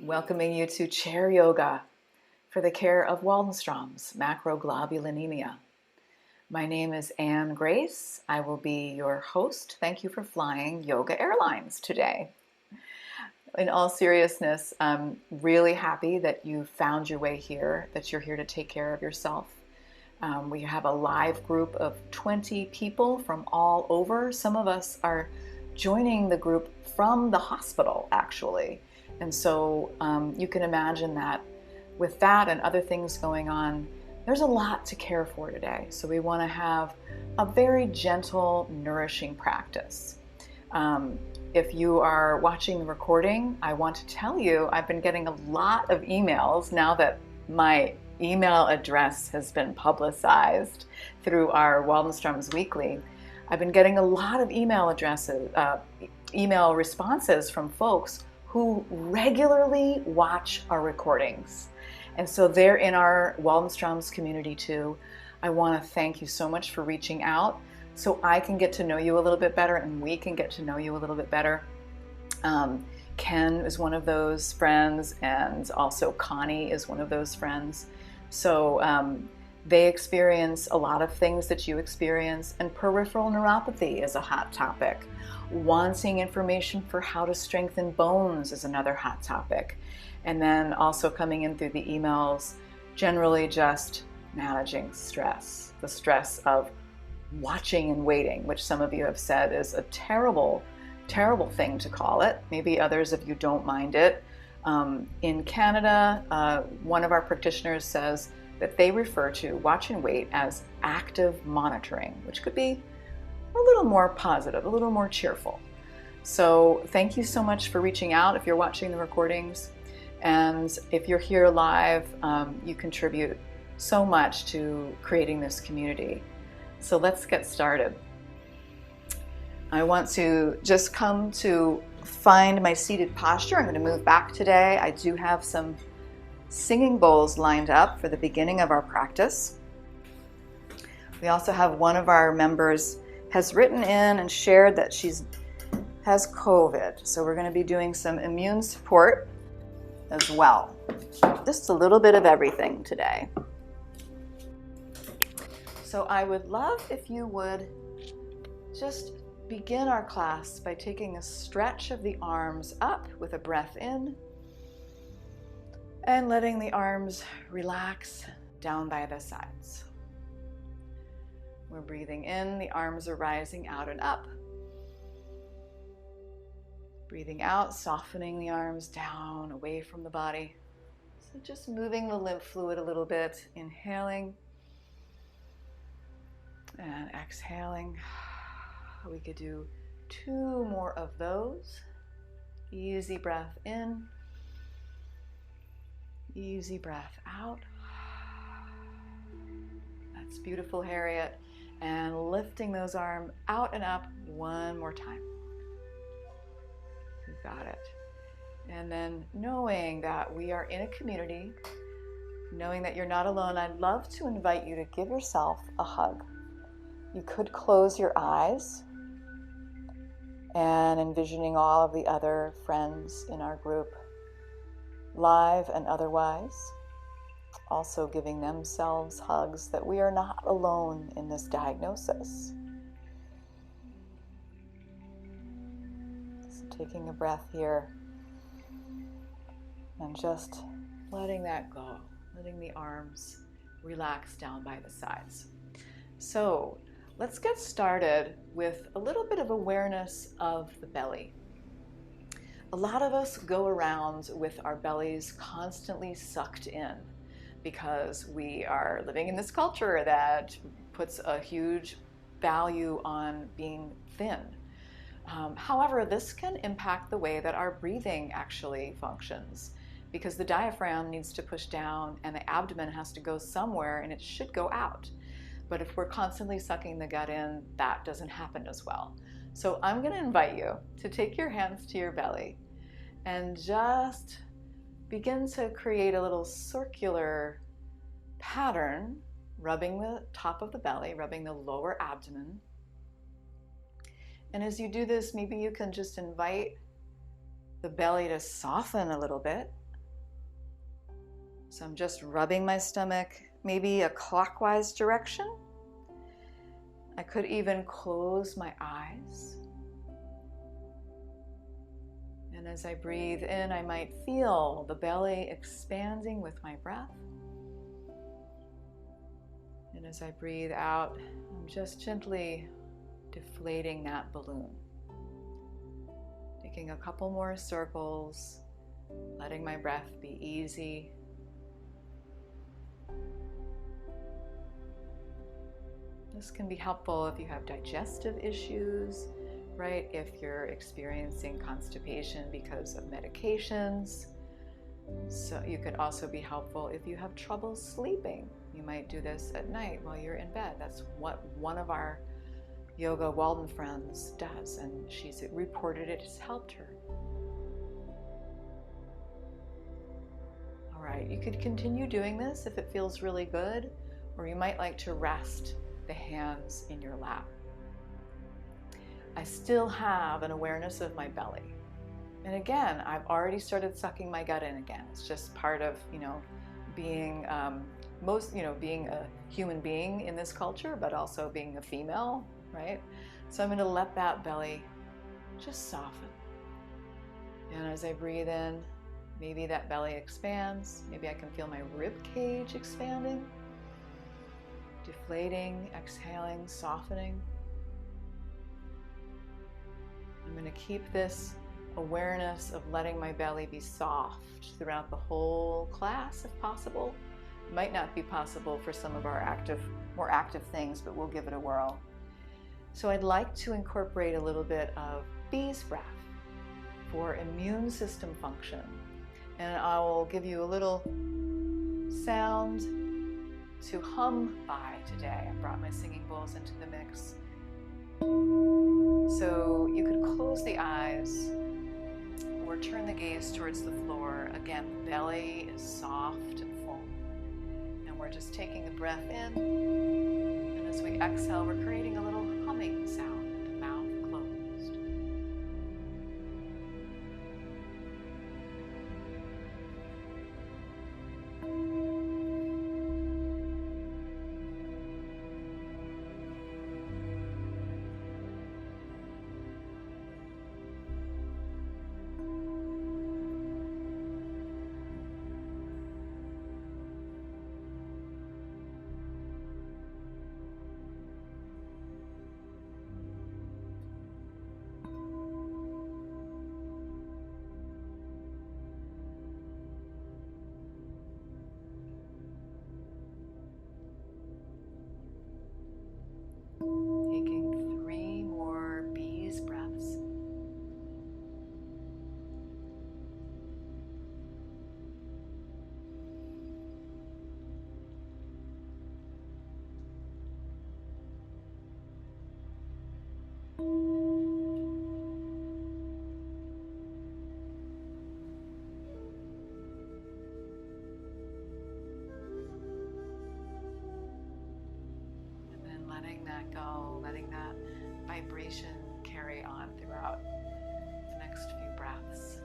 welcoming you to chair yoga for the care of Waldenstrom's macroglobulinemia. My name is Anngrace. I will be your host. Thank you for flying Yoga Airlines today. In all seriousness, I'm really happy that you found your way here, that you're here to take care of yourself. We have a live group of 20 people from all over. Some of us are joining the group from the hospital, actually. And so you can imagine that with that and other things going on, there's a lot to care for today. So we want to have a very gentle, nourishing practice. If you are watching the recording, I want to tell you I've been getting a lot of emails now that my email address has been publicized through our Waldenstrom's Weekly. I've been getting a lot of email responses from folks who regularly watch our recordings. And so they're in our Waldenstrom's community too. I want to thank you so much for reaching out so I can get to know you a little bit better and we can get to know you a little bit better. Ken is one of those friends, and also Connie is one of those friends. So they experience a lot of things that you experience, and peripheral neuropathy is a hot topic. Wanting information for how to strengthen bones is another hot topic. And then also coming in through the emails, generally just managing stress, the stress of watching and waiting, which some of you have said is a terrible, terrible thing to call it. Maybe others of you don't mind it. In Canada, one of our practitioners says that they refer to watch and wait as active monitoring, which could be a little more positive, a little more cheerful. So thank you so much for reaching out if you're watching the recordings. And if you're here live, you contribute so much to creating this community. So let's get started. I want to just come to find my seated posture. I'm going to move back today. I do have some singing bowls lined up for the beginning of our practice. We also have one of our members has written in and shared that she has COVID. So we're going to be doing some immune support as well. Just a little bit of everything today. So I would love if you would just begin our class by taking a stretch of the arms up with a breath in and letting the arms relax down by the sides. We're breathing in, the arms are rising out and up. Breathing out, softening the arms down, away from the body. So just moving the lymph fluid a little bit, inhaling and exhaling. We could do 2 more of those. Easy breath in, easy breath out. That's beautiful, Harriet. And lifting those arms out and up one more time. You got it. And then knowing that we are in a community, knowing that you're not alone, I'd love to invite you to give yourself a hug. You could close your eyes and envisioning all of the other friends in our group, live and otherwise, also giving themselves hugs, that we are not alone in this diagnosis. So taking a breath here and just letting that go, letting the arms relax down by the sides. So let's get started with a little bit of awareness of the belly. A lot of us go around with our bellies constantly sucked in because we are living in this culture that puts a huge value on being thin. However, this can impact the way that our breathing actually functions, because the diaphragm needs to push down and the abdomen has to go somewhere and it should go out. But if we're constantly sucking the gut in, that doesn't happen as well. So I'm going to invite you to take your hands to your belly and just begin to create a little circular pattern, rubbing the top of the belly, rubbing the lower abdomen. And as you do this, maybe you can just invite the belly to soften a little bit, So I'm just rubbing my stomach, maybe a clockwise direction. I could even close my eyes. And as I breathe in, I might feel the belly expanding with my breath. And as I breathe out, I'm just gently deflating that balloon. Taking a couple more circles, letting my breath be easy. This can be helpful if you have digestive issues, right? If you're experiencing constipation because of medications. So you could also be helpful if you have trouble sleeping. You might do this at night while you're in bed. That's what one of our yoga Walden friends does, and she's reported it has helped her. All right, you could continue doing this if it feels really good, or you might like to rest the hands in your lap. I still have an awareness of my belly. And again, I've already started sucking my gut in again. It's just part of, being being a human being in this culture, but also being a female, right? So I'm going to let that belly just soften. And as I breathe in, maybe that belly expands. Maybe I can feel my rib cage expanding, deflating, exhaling, softening. I'm going to keep this awareness of letting my belly be soft throughout the whole class if possible. It might not be possible for some of our more active things, but we'll give it a whirl. So I'd like to incorporate a little bit of bee's breath for immune system function. And I will give you a little sound to hum by today. I brought my singing bowls into the mix. So you could close the eyes or turn the gaze towards the floor. Again, the belly is soft and full. And we're just taking a breath in. And as we exhale, we're creating a little humming sound with the mouth closed. Taking 3 more bees breaths. Letting that go, letting that vibration carry on throughout the next few breaths.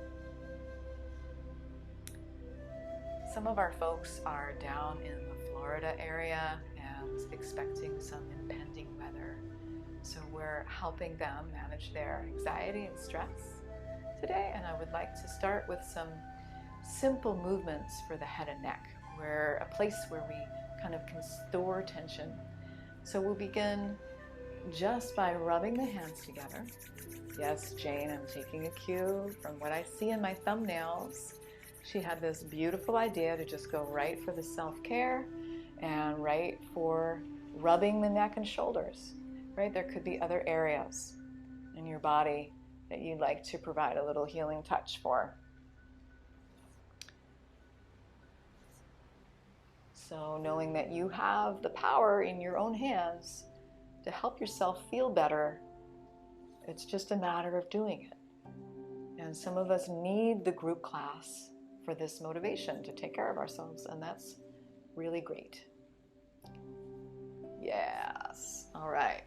Some of our folks are down in the Florida area and expecting some impending weather. So we're helping them manage their anxiety and stress today. And I would like to start with some simple movements for the head and neck, where a place where we kind of can store tension. So we'll begin just by rubbing the hands together. Yes, Jane, I'm taking a cue from what I see in my thumbnails. She had this beautiful idea to just go right for the self-care and right for rubbing the neck and shoulders, right? There could be other areas in your body that you'd like to provide a little healing touch for. So knowing that you have the power in your own hands to help yourself feel better, it's just a matter of doing it. And some of us need the group class for this motivation to take care of ourselves, and that's really great. Yes. All right.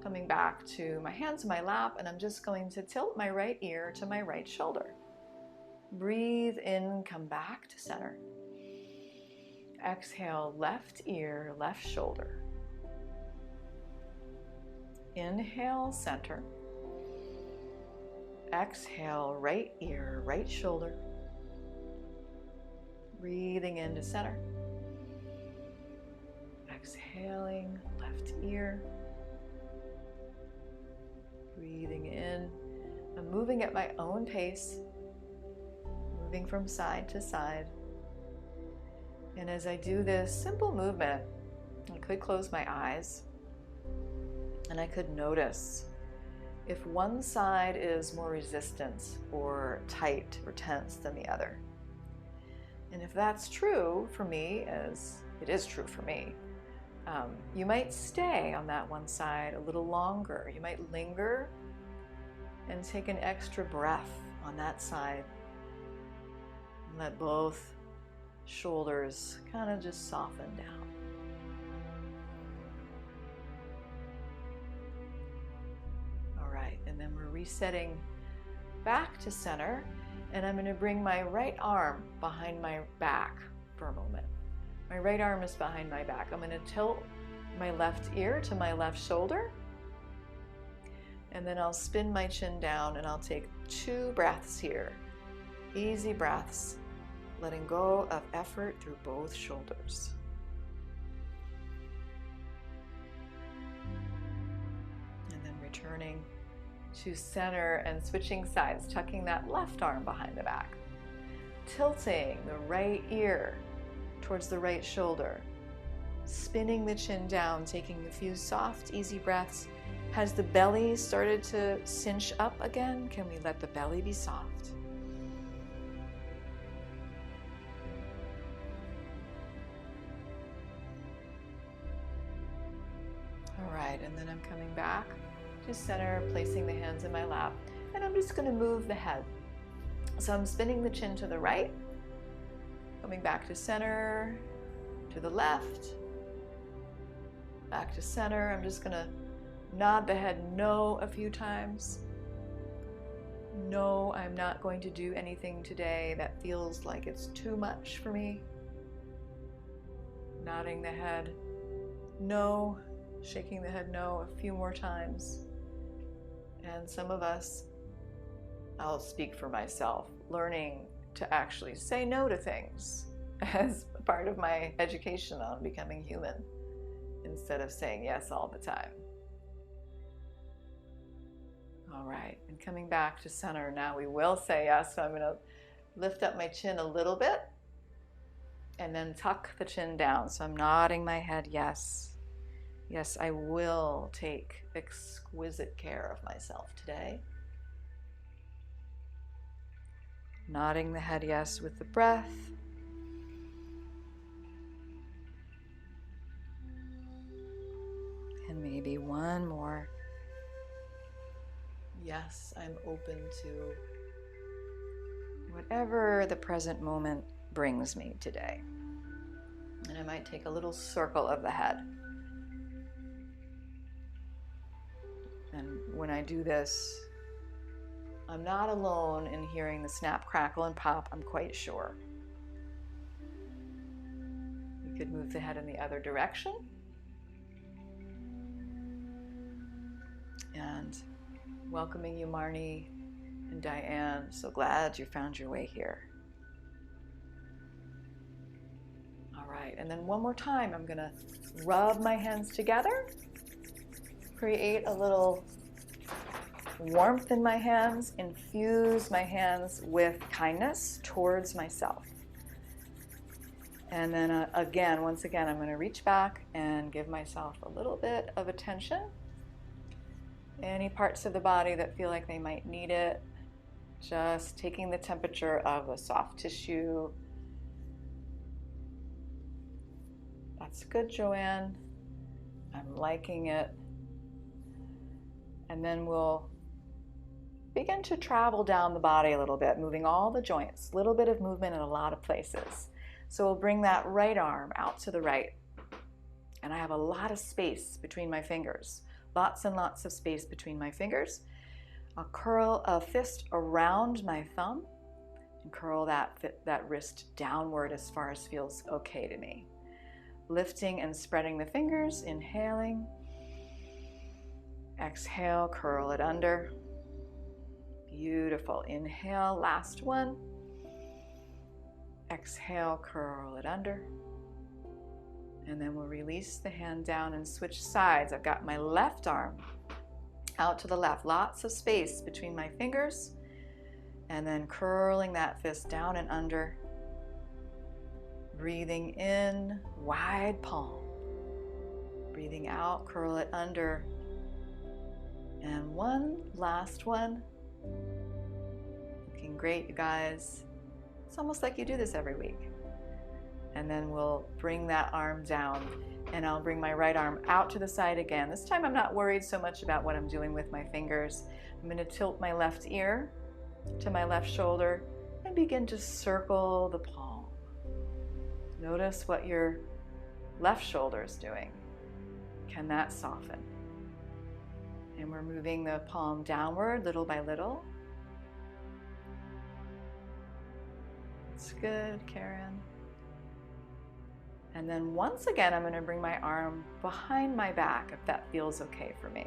Coming back to my hands in my lap, and I'm just going to tilt my right ear to my right shoulder. Breathe in, come back to center. Exhale, left ear, left shoulder. Inhale, center. Exhale, right ear, right shoulder. Breathing into center. Exhaling, left ear. Breathing in. I'm moving at my own pace, moving from side to side. And as I do this simple movement, I could close my eyes and I could notice if one side is more resistant or tight or tense than the other. And if that's true for me, as it is true for me, you might stay on that one side a little longer. You might linger and take an extra breath on that side. And let both shoulders kind of just soften down. All right, and then we're resetting back to center, and I'm going to bring my right arm behind my back for a moment. My right arm is behind my back. I'm going to tilt my left ear to my left shoulder, and then I'll spin my chin down and I'll take 2 breaths here. Easy breaths, letting go of effort through both shoulders. And then returning to center and switching sides, tucking that left arm behind the back. Tilting the right ear towards the right shoulder. Spinning the chin down, taking a few soft, easy breaths. Has the belly started to cinch up again? Can we let the belly be soft? All right, and then I'm coming back to center, placing the hands in my lap, and I'm just going to move the head. So I'm spinning the chin to the right, coming back to center, to the left, back to center. I'm just going to nod the head no a few times. No, I'm not going to do anything today that feels like it's too much for me. Nodding the head no, shaking the head no a few more times. And some of us, I'll speak for myself, learning to actually say no to things as part of my education on becoming human, instead of saying yes all the time. All right, and coming back to center, now we will say yes. So I'm going to lift up my chin a little bit and then tuck the chin down. So I'm nodding my head yes. Yes, I will take exquisite care of myself today. Nodding the head yes with the breath. And maybe one more. Yes, I'm open to whatever the present moment brings me today. And I might take a little circle of the head. And when I do this, I'm not alone in hearing the snap, crackle, and pop, I'm quite sure. You could move the head in the other direction. And welcoming you, Marnie and Diane. So glad you found your way here. All right, and then one more time, I'm gonna rub my hands together, create a little warmth in my hands, infuse my hands with kindness towards myself. And then once again, I'm gonna reach back and give myself a little bit of attention. Any parts of the body that feel like they might need it, just taking the temperature of the soft tissue. That's good, Joanne. I'm liking it. And then we'll begin to travel down the body a little bit, moving all the joints, a little bit of movement in a lot of places. So we'll bring that right arm out to the right. And I have a lot of space between my fingers. Lots and lots of space between my fingers. I'll curl a fist around my thumb and curl that wrist downward as far as feels okay to me. lifting and spreading the fingers, inhaling. Exhale, curl it under. Beautiful. Inhale, last one. Exhale, curl it under. And then we'll release the hand down and switch sides. I've got my left arm out to the left. Lots of space between my fingers. And then curling that fist down and under. Breathing in, wide palm. Breathing out, curl it under. And one, last one. Looking great, you guys. It's almost like you do this every week. And then we'll bring that arm down, and I'll bring my right arm out to the side again. This time I'm not worried so much about what I'm doing with my fingers. I'm going to tilt my left ear to my left shoulder and begin to circle the palm. Notice what your left shoulder is doing. Can that soften? And we're moving the palm downward little by little. It's good, Karen. And then once again, I'm going to bring my arm behind my back if that feels okay for me.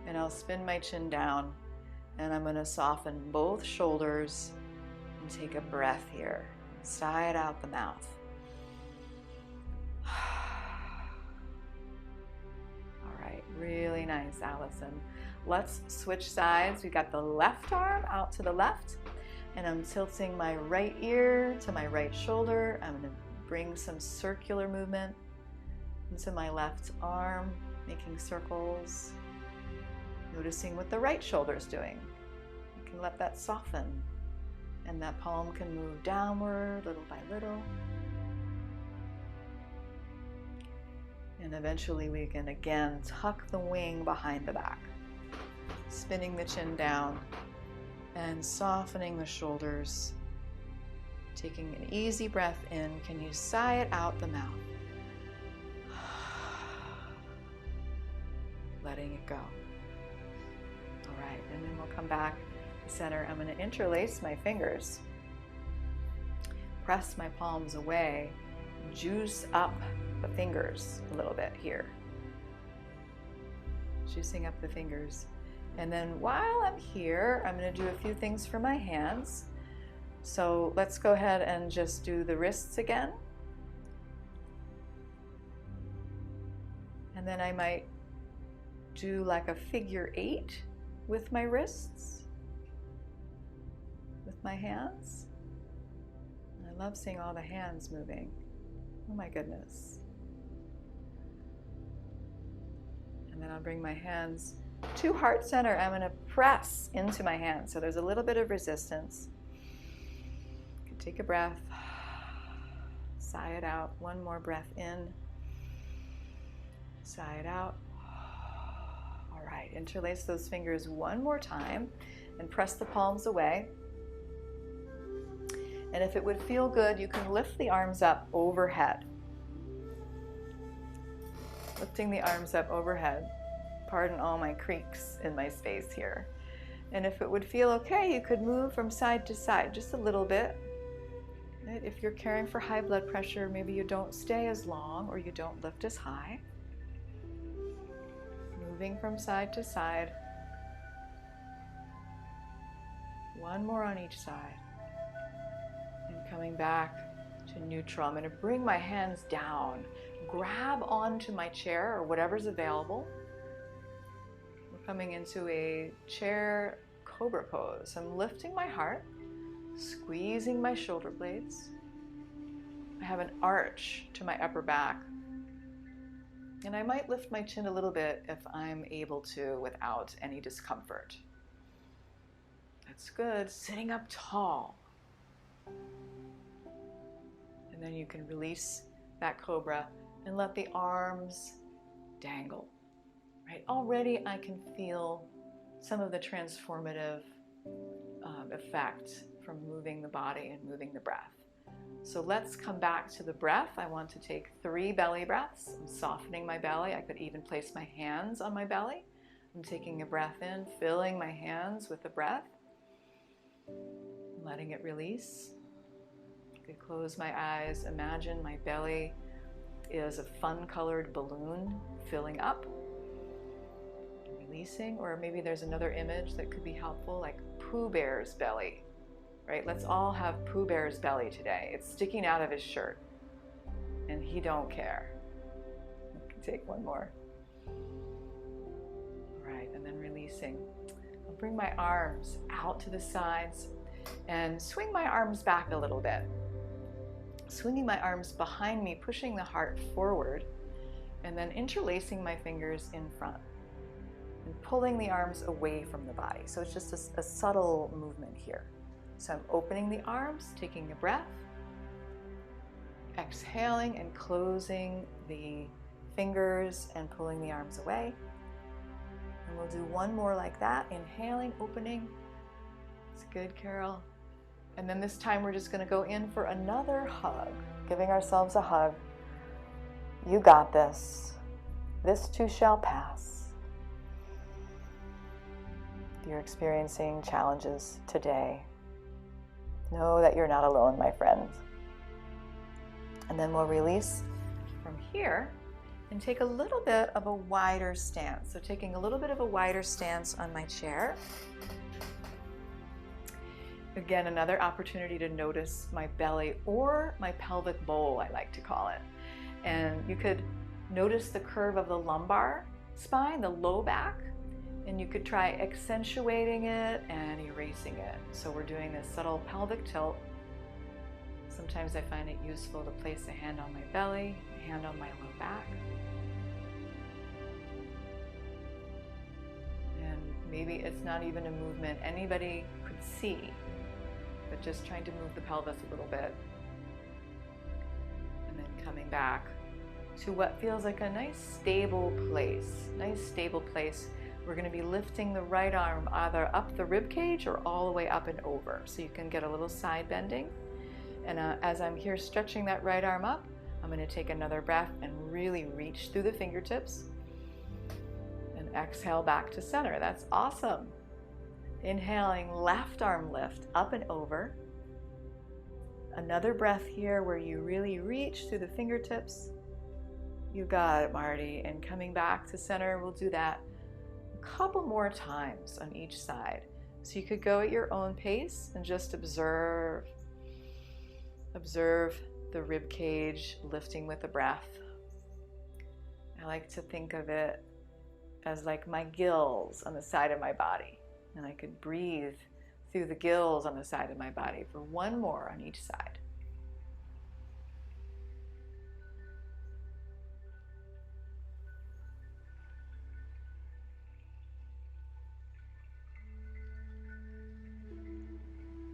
And I'll spin my chin down, and I'm going to soften both shoulders and take a breath here. Sigh it out the mouth. All right, really nice, Allison. Let's switch sides. We got the left arm out to the left, and I'm tilting my right ear to my right shoulder. I'm going to bring some circular movement into my left arm, making circles, noticing what the right shoulder is doing. You can let that soften, and that palm can move downward little by little. And eventually we can again tuck the wing behind the back, spinning the chin down and softening the shoulders. Taking an easy breath in. Can you sigh it out the mouth? Letting it go. All right, and then we'll come back to center. I'm going to interlace my fingers, press my palms away, juice up the fingers a little bit here. Juicing up the fingers. And then while I'm here, I'm going to do a few things for my hands. So let's go ahead and just do the wrists again. And then I might do like a figure 8 with my wrists, with my hands. I love seeing all the hands moving. Oh my goodness. And then I'll bring my hands to heart center. I'm going to press into my hands. So there's a little bit of resistance. Take a breath, sigh it out. One more breath in, sigh it out. All right, interlace those fingers one more time and press the palms away. And if it would feel good, you can lift the arms up overhead. Lifting the arms up overhead. Pardon all my creaks in my space here. And if it would feel okay, you could move from side to side just a little bit. If you're caring for high blood pressure, maybe you don't stay as long or you don't lift as high. Moving from side to side. One more on each side. And coming back to neutral. I'm going to bring my hands down, grab onto my chair or whatever's available. We're coming into a chair cobra pose. I'm lifting my heart. Squeezing my shoulder blades. I have an arch to my upper back. And I might lift my chin a little bit if I'm able to without any discomfort. That's good. Sitting up tall. And then you can release that cobra and let the arms dangle. Right? Already I can feel some of the transformative effect from moving the body and moving the breath. So let's come back to the breath. I want to take 3 belly breaths. I'm softening my belly. I could even place my hands on my belly. I'm taking a breath in, filling my hands with the breath, letting it release. I could close my eyes, imagine my belly is a fun-colored balloon filling up, releasing, or maybe there's another image that could be helpful, like Pooh Bear's belly, right? Let's all have Pooh Bear's belly today. It's sticking out of his shirt, and he don't care. Take one more. All right, and then releasing. I'll bring my arms out to the sides and swing my arms back a little bit. Swinging my arms behind me, pushing the heart forward, and then interlacing my fingers in front and pulling the arms away from the body. So it's just a subtle movement here. So I'm opening the arms, taking a breath, exhaling and closing the fingers and pulling the arms away. And we'll do one more like that, inhaling, opening. It's good, Carol. And then this time we're just going to go in for another hug, giving ourselves a hug. You got this. This too shall pass. If you're experiencing challenges today, know that you're not alone, my friends. And then we'll release from here and take a little bit of a wider stance. So taking a little bit of a wider stance on my chair. Again, another opportunity to notice my belly or my pelvic bowl, I like to call it. And you could notice the curve of the lumbar spine, the low back, and you could try accentuating it and erasing it. So we're doing this subtle pelvic tilt. Sometimes I find it useful to place a hand on my belly, a hand on my low back. And maybe it's not even a movement anybody could see, but just trying to move the pelvis a little bit. And then coming back to what feels like a nice stable place. Nice stable place. We're going to be lifting the right arm either up the rib cage or all the way up and over. So you can get a little side bending. And as I'm here stretching that right arm up, I'm going to take another breath and really reach through the fingertips. And exhale back to center. That's awesome. Inhaling, left arm lift up and over. Another breath here where you really reach through the fingertips. You got it, Marty. And coming back to center, we'll do that a couple more times on each side. So you could go at your own pace and just observe. Observe the rib cage lifting with the breath. I like to think of it as like my gills on the side of my body. And I could breathe through the gills on the side of my body for one more on each side.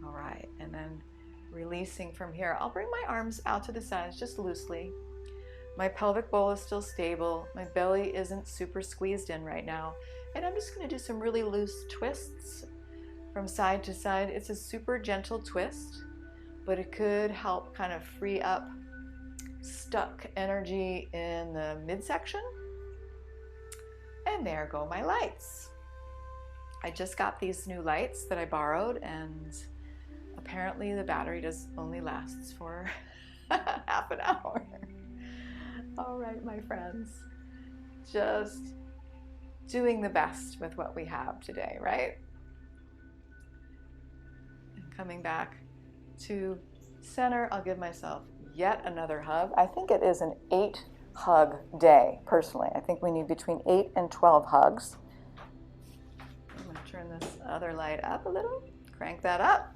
All right, and then releasing from here. I'll bring my arms out to the sides just loosely. My pelvic bowl is still stable. My belly isn't super squeezed in right now. And I'm just going to do some really loose twists from side to side. It's a super gentle twist, but it could help kind of free up stuck energy in the midsection. And there go my lights. I just got these new lights that I borrowed, and apparently the battery only lasts for half an hour. All right, my friends, just doing the best with what we have today, right? And coming back to center, I'll give myself yet another hug. I think it is an 8 hug day, personally. I think we need between 8 and 12 hugs. I'm going to turn this other light up a little, crank that up.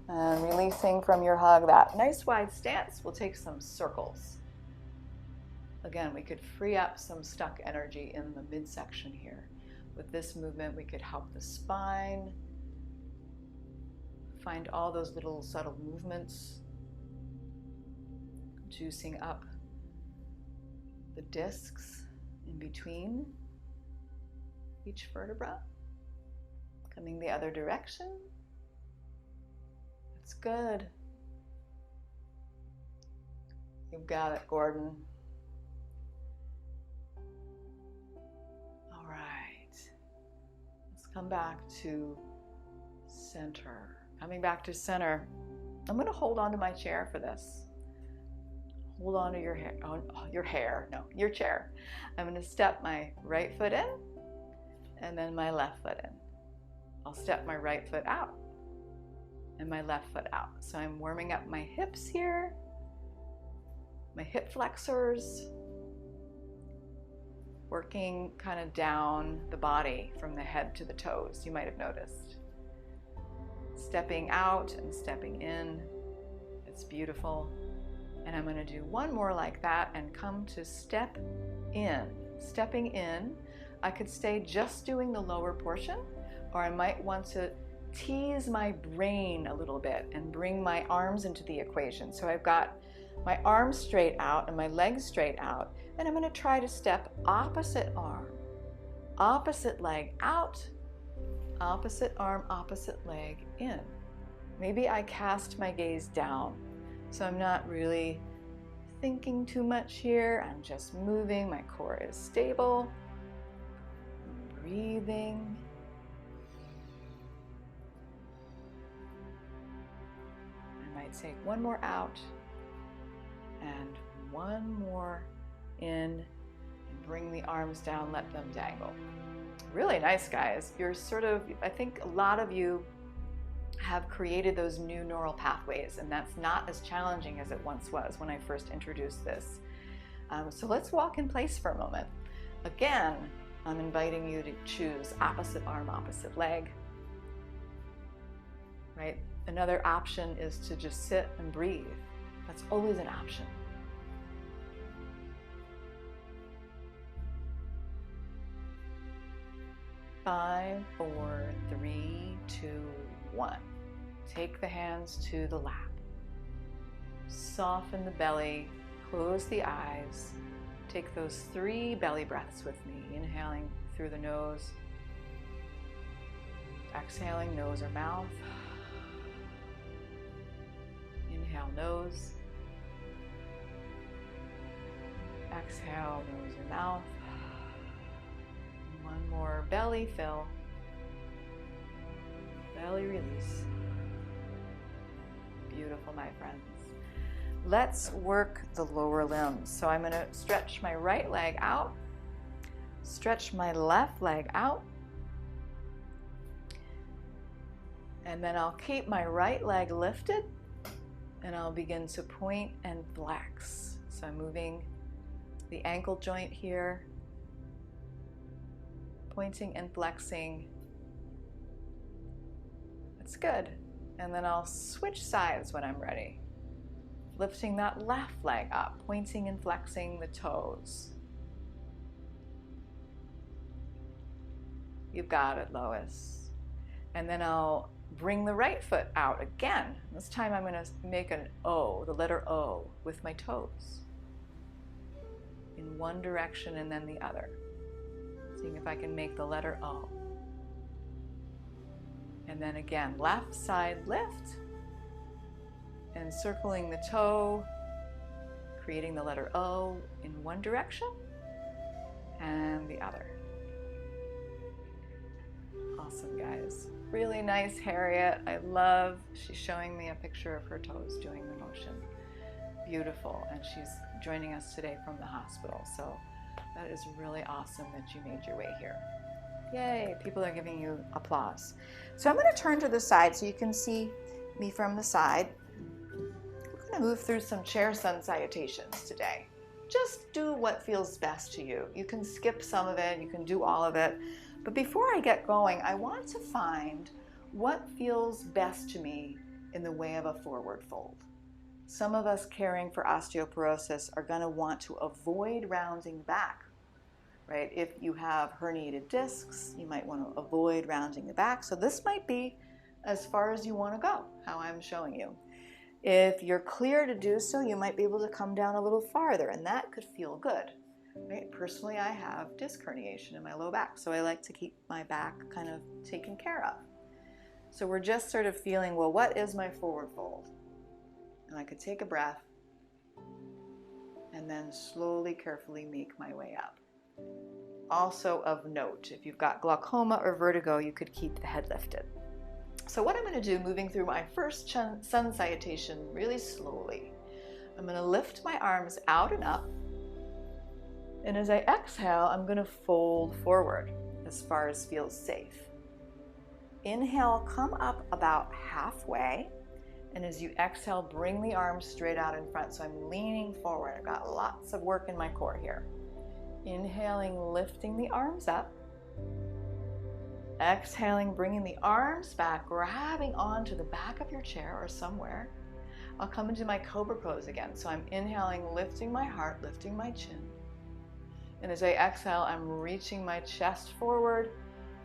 And releasing from your hug, that nice wide stance, we'll take some circles. Again, we could free up some stuck energy in the midsection here. With this movement, we could help the spine, find all those little subtle movements, juicing up the discs in between each vertebra, coming the other direction. It's good. You've got it, Gordon. All right. Let's come back to center. Coming back to center. I'm going to hold on to my chair for this. Hold on to your hair, your chair. I'm going to step my right foot in and then my left foot in. I'll step my right foot out and my left foot out. So I'm warming up my hips here, my hip flexors, working kind of down the body from the head to the toes, you might have noticed. Stepping out and stepping in. It's beautiful. And I'm going to do one more like that and come to step in. Stepping in, I could stay just doing the lower portion, or I might want to tease my brain a little bit and bring my arms into the equation. So I've got my arms straight out and my legs straight out, and I'm going to try to step opposite arm, opposite leg out, opposite arm, opposite leg in. Maybe I cast my gaze down, so I'm not really thinking too much here. I'm just moving. My core is stable. I'm breathing. I might take one more out and one more in, and bring the arms down, let them dangle. Really nice, guys. You're sort of, I think a lot of you have created those new neural pathways, and that's not as challenging as it once was when I first introduced this. So let's walk in place for a moment. Again, I'm inviting you to choose opposite arm, opposite leg, right? Another option is to just sit and breathe. That's always an option. Five, four, three, two, one. Take the hands to the lap. Soften the belly, close the eyes. Take those 3 belly breaths with me. Inhaling through the nose. Exhaling nose or mouth. Inhale nose. Exhale nose or mouth. One more belly fill. Belly release. Beautiful, my friends. Let's work the lower limbs. So I'm going to stretch my right leg out, stretch my left leg out, and then I'll keep my right leg lifted, and I'll begin to point and flex. So I'm moving the ankle joint here, pointing and flexing. That's good. And then I'll switch sides when I'm ready. Lifting that left leg up, pointing and flexing the toes. You've got it, Lois. And then I'll bring the right foot out again. This time I'm going to make an O, the letter O, with my toes. In one direction and then the other. Seeing if I can make the letter O. And then again, left side lift, and circling the toe, creating the letter O in one direction and the other. Awesome, guys. Really nice, Harriet. I love, she's showing me a picture of her toes doing the motion. Beautiful, and she's joining us today from the hospital, so that is really awesome that you made your way here. Yay, people are giving you applause. So I'm going to turn to the side so you can see me from the side. We're going to move through some chair sun salutations today. Just do what feels best to you. You can skip some of it, you can do all of it. But before I get going, I want to find what feels best to me in the way of a forward fold. Some of us caring for osteoporosis are going to want to avoid rounding back. Right? If you have herniated discs, you might want to avoid rounding the back. So this might be as far as you want to go, how I'm showing you. If you're clear to do so, you might be able to come down a little farther, and that could feel good. Right? Personally, I have disc herniation in my low back, so I like to keep my back kind of taken care of. So we're just sort of feeling, well, what is my forward fold? And I could take a breath and then slowly, carefully make my way up. Also of note, if you've got glaucoma or vertigo, you could keep the head lifted. So what I'm going to do, moving through my first sun salutation really slowly, I'm going to lift my arms out and up. And as I exhale, I'm going to fold forward as far as feels safe. Inhale, come up about halfway. And as you exhale, bring the arms straight out in front. So I'm leaning forward. I've got lots of work in my core here. Inhaling, lifting the arms up. Exhaling, bringing the arms back, grabbing onto the back of your chair or somewhere. I'll come into my cobra pose again. So I'm inhaling, lifting my heart, lifting my chin. And as I exhale, I'm reaching my chest forward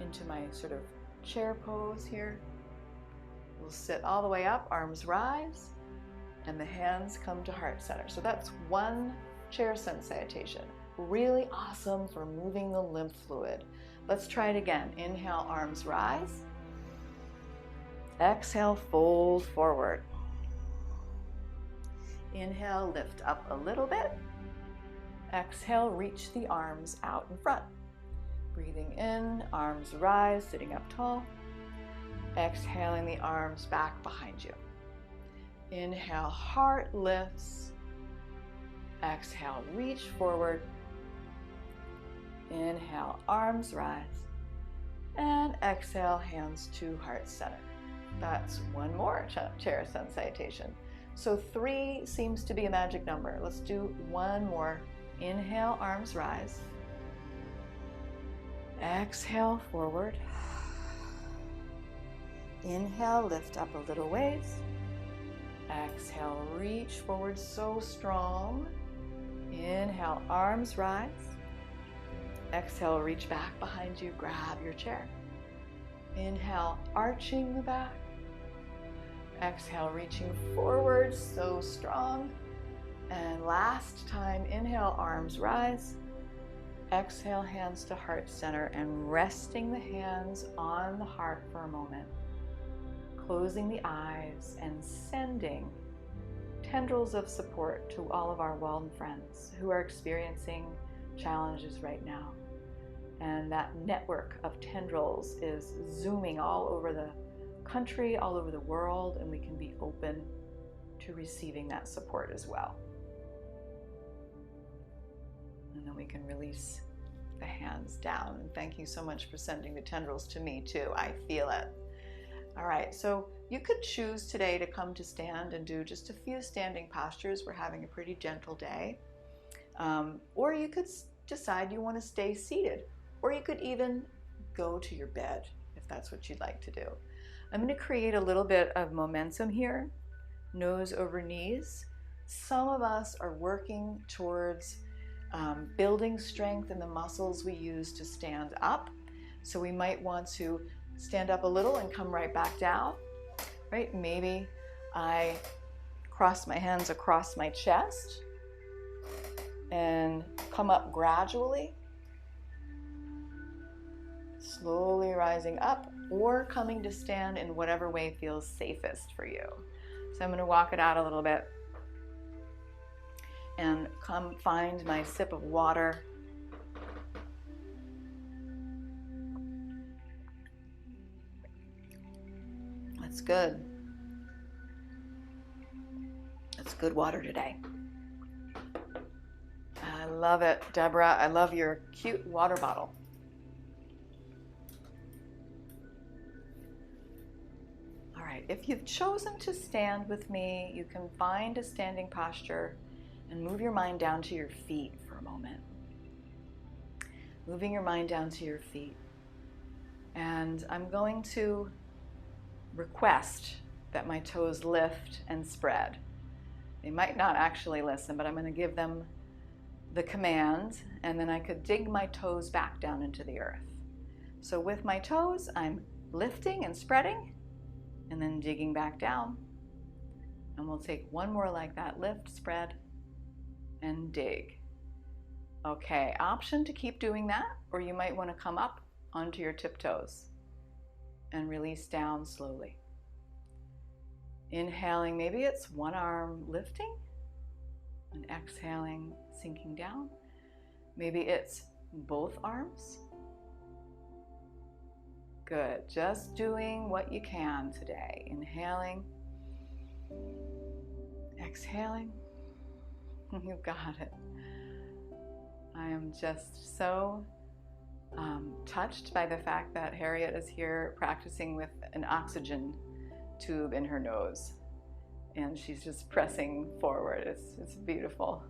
into my sort of chair pose here. We'll sit all the way up, arms rise, and the hands come to heart center. So that's one chair sun salutation. Really awesome for moving the lymph fluid. Let's try it again. Inhale, arms rise. Exhale, fold forward. Inhale, lift up a little bit. Exhale, reach the arms out in front. Breathing in, arms rise, sitting up tall. Exhaling the arms back behind you. Inhale, heart lifts. Exhale, reach forward. Inhale, arms rise. And exhale, hands to heart center. That's one more chair sun salutation. So 3 seems to be a magic number. Let's do one more. Inhale, arms rise. Exhale, forward. Inhale, lift up a little ways. Exhale, reach forward so strong. Inhale, arms rise. Exhale, reach back behind you, grab your chair. Inhale, arching the back. Exhale, reaching forward so strong. And last time, inhale, arms rise. Exhale, hands to heart center and resting the hands on the heart for a moment. Closing the eyes and sending tendrils of support to all of our Walden friends who are experiencing challenges right now. And that network of tendrils is zooming all over the country, all over the world, and we can be open to receiving that support as well. And then we can release the hands down. And thank you so much for sending the tendrils to me too. I feel it. All right, so you could choose today to come to stand and do just a few standing postures. We're having a pretty gentle day. Or you could decide you want to stay seated. Or you could even go to your bed if that's what you'd like to do. I'm going to create a little bit of momentum here, nose over knees. Some of us are working towards building strength in the muscles we use to stand up. So we might want to stand up a little and come right back down, right? Maybe I cross my hands across my chest and come up gradually, slowly rising up or coming to stand in whatever way feels safest for you. So I'm going to walk it out a little bit and come find my sip of water. That's good. That's good water today. I love it, Deborah. I love your cute water bottle. All right, if you've chosen to stand with me, you can find a standing posture and move your mind down to your feet for a moment. Moving your mind down to your feet. And I'm going to request that my toes lift and spread. They might not actually listen, but I'm going to give them the command, and then I could dig my toes back down into the earth. So with my toes, I'm lifting and spreading, and then digging back down. And we'll take one more like that, lift, spread, and dig. Okay, option to keep doing that, or you might want to come up onto your tiptoes and release down slowly. Inhaling, maybe it's one arm lifting, and exhaling, sinking down. Maybe it's both arms. Good. Just doing what you can today. Inhaling, exhaling. You got it. I am just so touched by the fact that Harriet is here practicing with an oxygen tube in her nose, and she's just pressing forward. It's beautiful.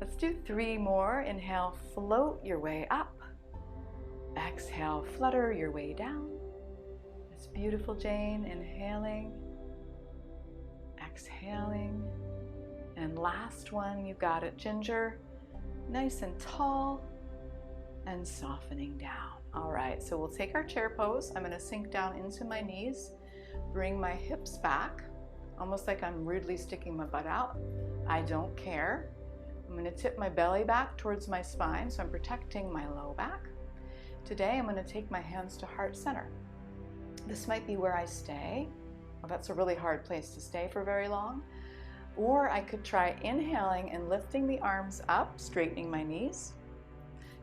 Let's do 3 more. Inhale, float your way up. Exhale, flutter your way down. It's beautiful, Jane. Inhaling, exhaling, and last one. You got it, Ginger. Nice and tall and softening down. All right, so we'll take our chair pose. I'm going to sink down into my knees, bring my hips back, almost like I'm rudely sticking my butt out. I don't care. I'm going to tip my belly back towards my spine, so I'm protecting my low back. Today, I'm going to take my hands to heart center. This might be where I stay. Well, that's a really hard place to stay for very long. Or I could try inhaling and lifting the arms up, straightening my knees.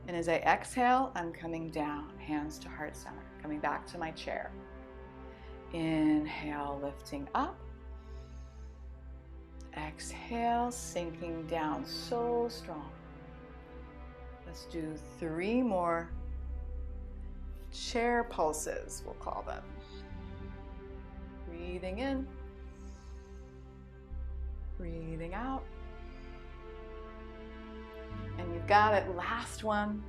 And as I exhale, I'm coming down, hands to heart center, coming back to my chair. Inhale, lifting up. Exhale, sinking down, so strong. Let's do 3 more. Chair pulses, we'll call them. Breathing in, breathing out. And you've got it, last one.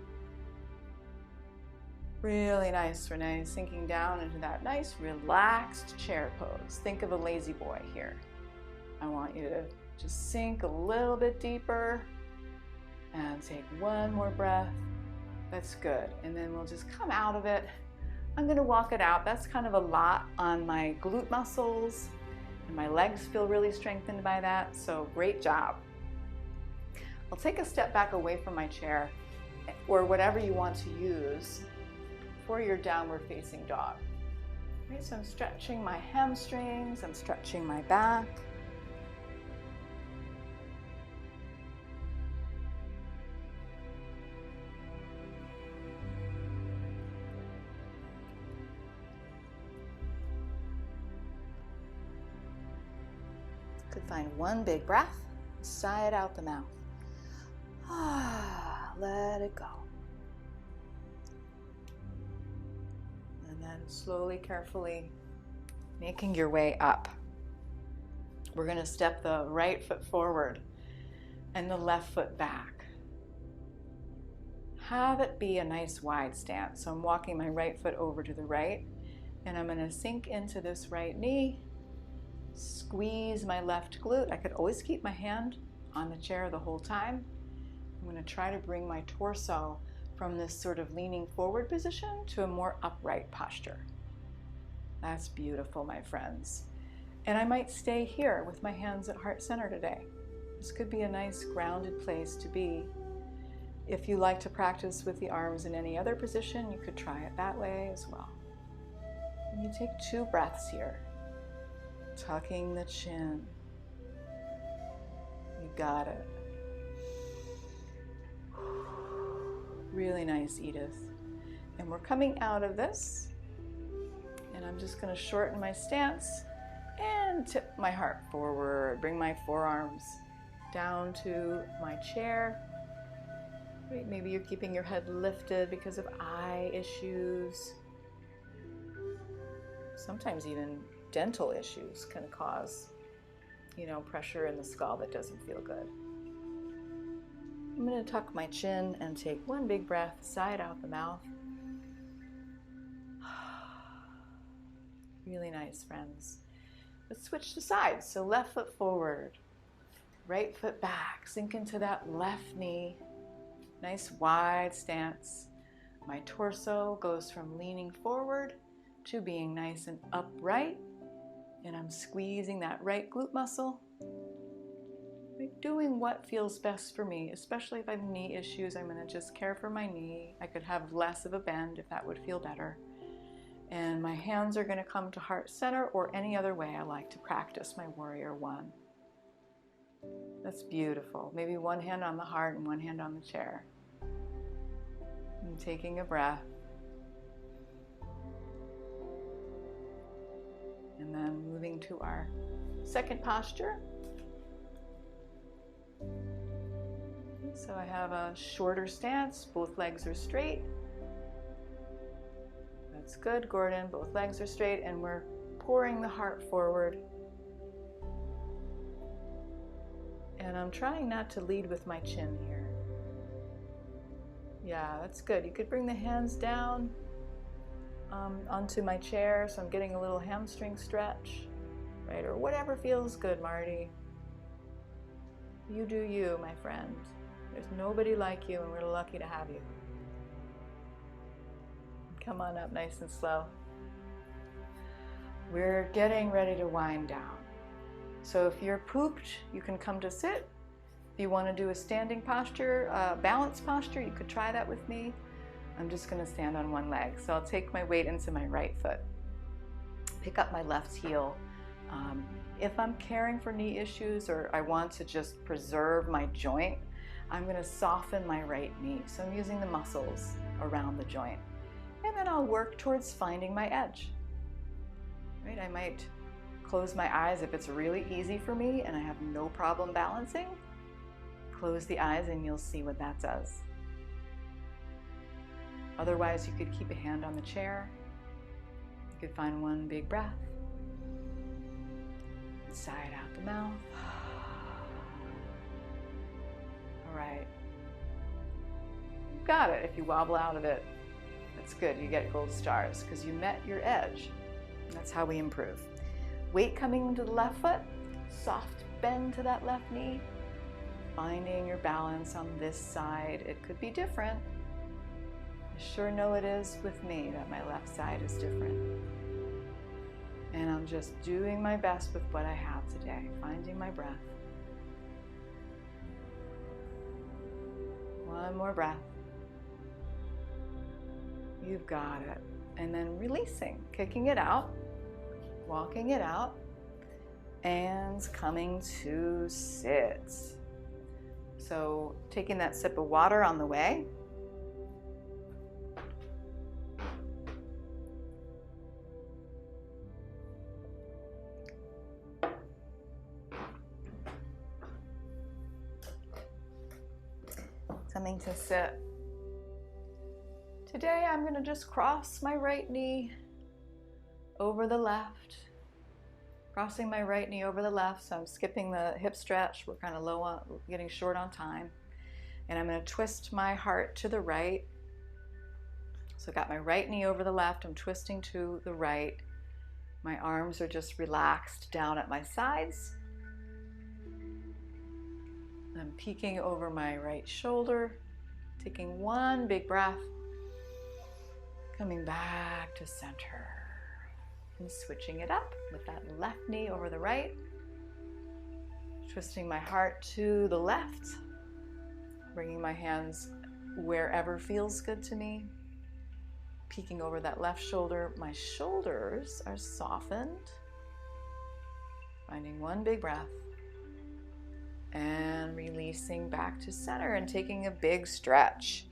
Really nice, Renee, sinking down into that nice relaxed chair pose. Think of a lazy boy here. I want you to just sink a little bit deeper and take 1 more breath. That's good. And then we'll just come out of it. I'm going to walk it out. That's kind of a lot on my glute muscles, and my legs feel really strengthened by that. So great job. I'll take a step back away from my chair, or whatever you want to use for your downward facing dog. Okay, so I'm stretching my hamstrings, I'm stretching my back. Could find 1 big breath, sigh it out the mouth. Let it go. And then slowly, carefully making your way up. We're going to step the right foot forward and the left foot back. Have it be a nice wide stance. So I'm walking my right foot over to the right, and I'm going to sink into this right knee. Squeeze my left glute. I could always keep my hand on the chair the whole time. I'm going to try to bring my torso from this sort of leaning forward position to a more upright posture. That's beautiful, my friends. And I might stay here with my hands at heart center today. This could be a nice grounded place to be. If you like to practice with the arms in any other position, you could try it that way as well. And you take 2 breaths here. Tucking the chin. You got it. Really nice, Edith. And we're coming out of this. And I'm just going to shorten my stance and tip my heart forward. Bring my forearms down to my chair. Right, maybe you're keeping your head lifted because of eye issues. Sometimes even dental issues can cause, pressure in the skull that doesn't feel good. I'm going to tuck my chin and take 1 big breath, sigh it out the mouth. Really nice, friends. Let's switch to sides. So left foot forward, right foot back, sink into that left knee. Nice wide stance. My torso goes from leaning forward to being nice and upright. And I'm squeezing that right glute muscle. Doing what feels best for me, especially if I have knee issues. I'm going to just care for my knee. I could have less of a bend if that would feel better. And my hands are going to come to heart center, or any other way I like to practice my warrior 1. That's beautiful. Maybe 1 hand on the heart and 1 hand on the chair. And taking a breath. And then moving to our second posture. So I have a shorter stance, both legs are straight. That's good, Gordon, both legs are straight, and we're pouring the heart forward. And I'm trying not to lead with my chin here. Yeah, that's good. You could bring the hands down onto my chair, so I'm getting a little hamstring stretch, right? Or whatever feels good, Marty. You do you, my friend. There's nobody like you, and we're lucky to have you. Come on up nice and slow. We're getting ready to wind down. So if you're pooped, you can come to sit. If you want to do a standing posture, balance posture, you could try that with me. I'm just going to stand on one leg. So I'll take my weight into my right foot. Pick up my left heel. If I'm caring for knee issues or I want to just preserve my joint, I'm going to soften my right knee. So I'm using the muscles around the joint. And then I'll work towards finding my edge. Right? I might close my eyes if it's really easy for me and I have no problem balancing. Close the eyes and you'll see what that does. Otherwise, you could keep a hand on the chair. You could find one big breath. Sigh out the mouth. All right. You got it. If you wobble out of it, that's good. You get gold stars because you met your edge. That's how we improve. Weight coming into the left foot. Soft bend to that left knee. Finding your balance on this side. It could be different. I sure know it is with me that my left side is different. And I'm just doing my best with what I have today, finding my breath. One more breath. You've got it. And then releasing, kicking it out, walking it out, and coming to sit. So taking that sip of water on the way. Coming to sit. Today I'm going to just cross my right knee over the left. Crossing my right knee over the left, so I'm skipping the hip stretch. We're kind of low on, getting short on time. And I'm going to twist my heart to the right. So I got my right knee over the left. I'm twisting to the right. My arms are just relaxed down at my sides. I'm peeking over my right shoulder, taking one big breath, coming back to center, and switching it up with that left knee over the right, twisting my heart to the left, bringing my hands wherever feels good to me, peeking over that left shoulder. My shoulders are softened, finding one big breath, and releasing back to center and taking a big stretch.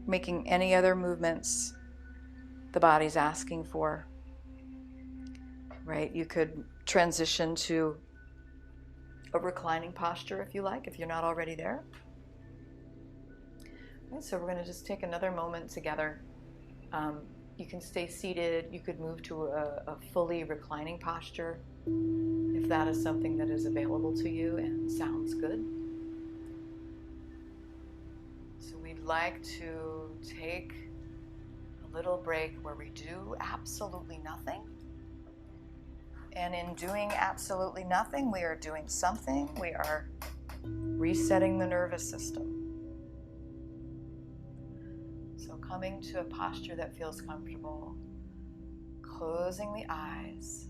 Making any other movements the body's asking for. Right? You could transition to a reclining posture if you like, if you're not already there. Okay, so we're going to just take another moment together. You can stay seated. You could move to a fully reclining posture if that is something that is available to you and sounds good. So we'd like to take a little break where we do absolutely nothing. And in doing absolutely nothing, we are doing something. We are resetting the nervous system. So coming to a posture that feels comfortable, closing the eyes,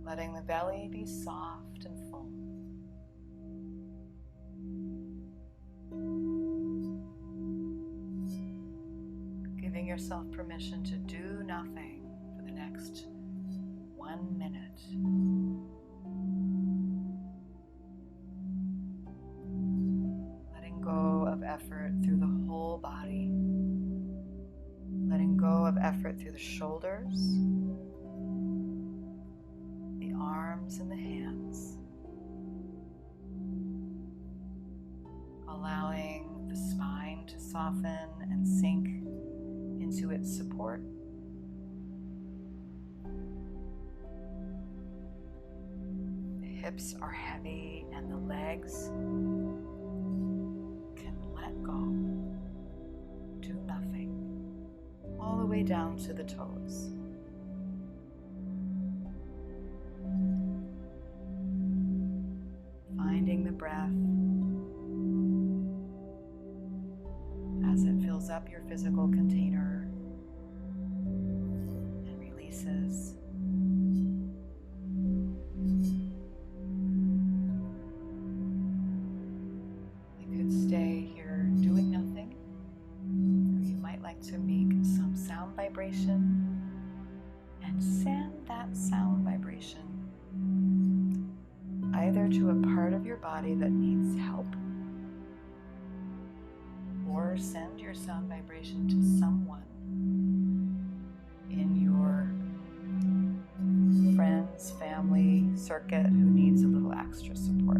letting the belly be soft and full. Giving yourself permission to do nothing for the next 1 minute. Letting go of effort through the whole body. Letting go of effort support through the shoulders, the arms and the hands, allowing the spine to soften and sink into its support. The hips are heavy and the legs can let go, do nothing, all the way down to the toes. Finding the breath as it fills up your physical container and releases. You could stay here doing nothing, or you might like to make some sound vibration and send that sound vibration either to a part of your body that needs help, or send your sound vibration to someone in your friends, family circuit who needs a little extra support.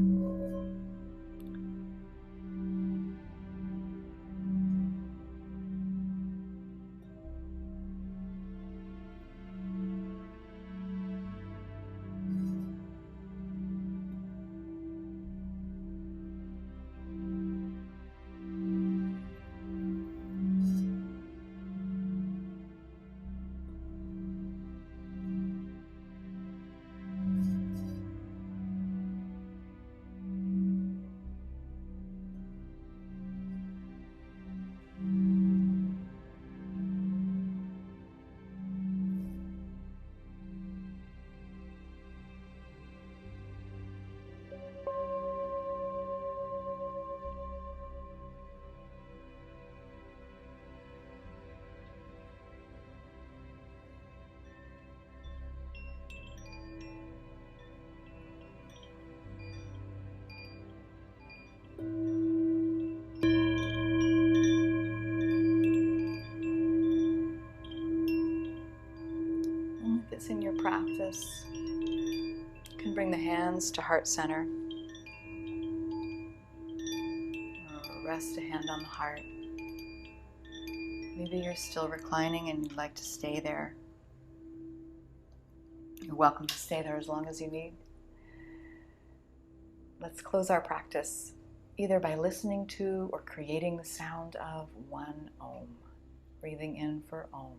If it's in your practice, you can bring the hands to heart center, or rest a hand on the heart. Maybe you're still reclining and you'd like to stay there. You're welcome to stay there as long as you need. Let's close our practice either by listening to or creating the sound of one Om. Breathing in for Om.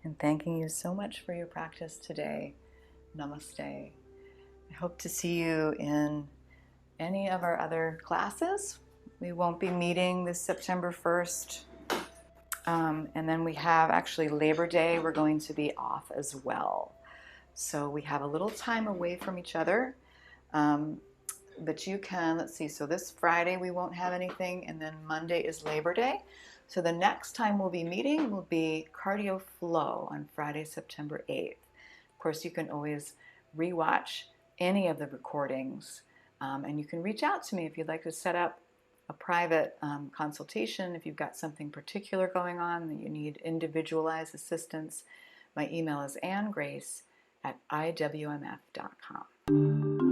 And thanking you so much for your practice today. Namaste. I hope to see you in any of our other classes. We won't be meeting this September 1st. And then we have actually Labor Day. We're going to be off as well. So we have a little time away from each other. But you can, let's see, so this Friday we won't have anything, and then Monday is Labor Day. So the next time we'll be meeting will be Cardio Flow on Friday, September 8th. Of course, you can always rewatch any of the recordings, and you can reach out to me if you'd like to set up a private consultation. If you've got something particular going on that you need individualized assistance, my email is anngrace@iwmf.com.